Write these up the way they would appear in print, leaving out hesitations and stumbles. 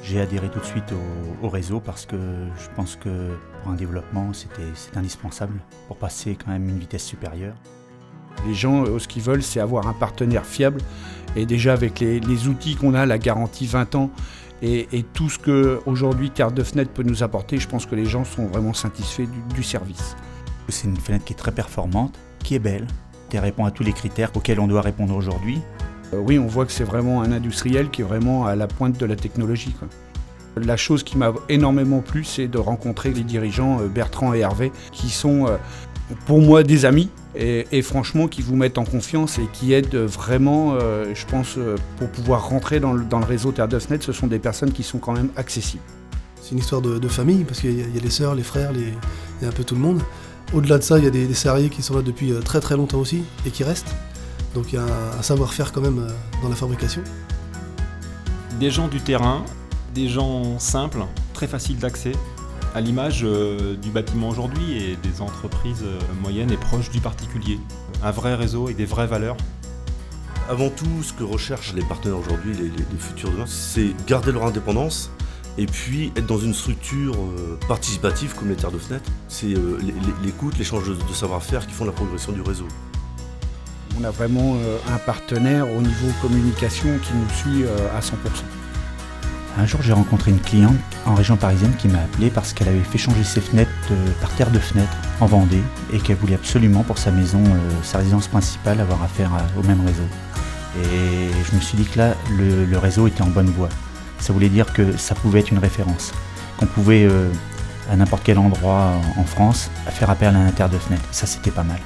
J'ai adhéré tout de suite au réseau parce que je pense que pour un développement, c'est indispensable pour passer quand même une vitesse supérieure. Les gens, ce qu'ils veulent, c'est avoir un partenaire fiable. Et déjà avec les outils qu'on a, la garantie 20 ans et tout ce qu'aujourd'hui Terre de Fenêtre peut nous apporter, je pense que les gens sont vraiment satisfaits du service. C'est une fenêtre qui est très performante, qui est belle, qui répond à tous les critères auxquels on doit répondre aujourd'hui. Oui, on voit que c'est vraiment un industriel qui est vraiment à la pointe de la technologie, quoi. La chose qui m'a énormément plu, c'est de rencontrer les dirigeants Bertrand et Hervé, qui sont pour moi des amis et franchement qui vous mettent en confiance et qui aident vraiment, je pense, pour pouvoir rentrer dans le réseau Terre de Fenêtre. Ce sont des personnes qui sont quand même accessibles. C'est une histoire de famille, parce qu'il y a les sœurs, les frères, il y a un peu tout le monde. Au-delà de ça, il y a des salariés qui sont là depuis très très longtemps aussi et qui restent. Donc il y a un savoir-faire quand même dans la fabrication. Des gens du terrain, des gens simples, très faciles d'accès, à l'image du bâtiment aujourd'hui et des entreprises moyennes et proches du particulier. Un vrai réseau et des vraies valeurs. Avant tout, ce que recherchent les partenaires aujourd'hui, les futurs demain, c'est garder leur indépendance et puis être dans une structure participative comme les Terres de Fenêtre. C'est l'écoute, l'échange de savoir-faire qui font la progression du réseau. On a vraiment un partenaire au niveau communication qui nous suit à 100%. Un jour, j'ai rencontré une cliente en région parisienne qui m'a appelé parce qu'elle avait fait changer ses fenêtres par Terre de Fenêtre en Vendée et qu'elle voulait absolument pour sa maison, sa résidence principale, avoir affaire au même réseau. Et je me suis dit que là, le réseau était en bonne voie. Ça voulait dire que ça pouvait être une référence, qu'on pouvait, à n'importe quel endroit en France, faire appel à un Terre de Fenêtre. Ça, c'était pas mal.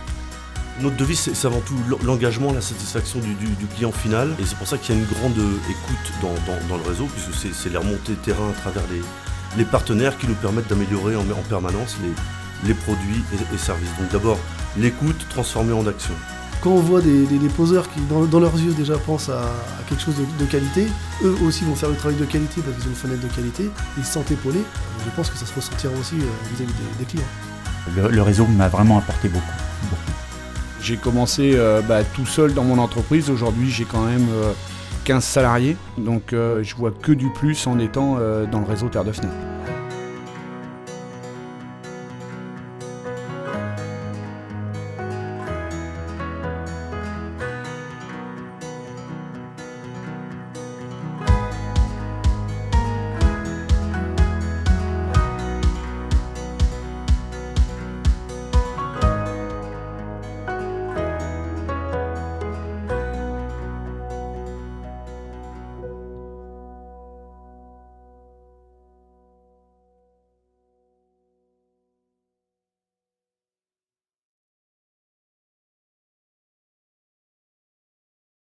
Notre devise, c'est avant tout l'engagement, la satisfaction du client final. Et c'est pour ça qu'il y a une grande écoute dans le réseau, puisque c'est les remontées de terrain à travers les partenaires qui nous permettent d'améliorer en permanence les produits et services. Donc d'abord, l'écoute transformée en action. Quand on voit des poseurs qui, dans leurs yeux, déjà pensent à quelque chose de qualité, eux aussi vont faire le travail de qualité parce qu'ils ont une fenêtre de qualité, ils se sentent épaulés. Je pense que ça se ressentira aussi vis-à-vis des clients. Le réseau m'a vraiment apporté beaucoup. J'ai commencé tout seul dans mon entreprise. Aujourd'hui, j'ai quand même 15 salariés. Donc je vois que du plus en étant dans le réseau Terre de Fenêtre.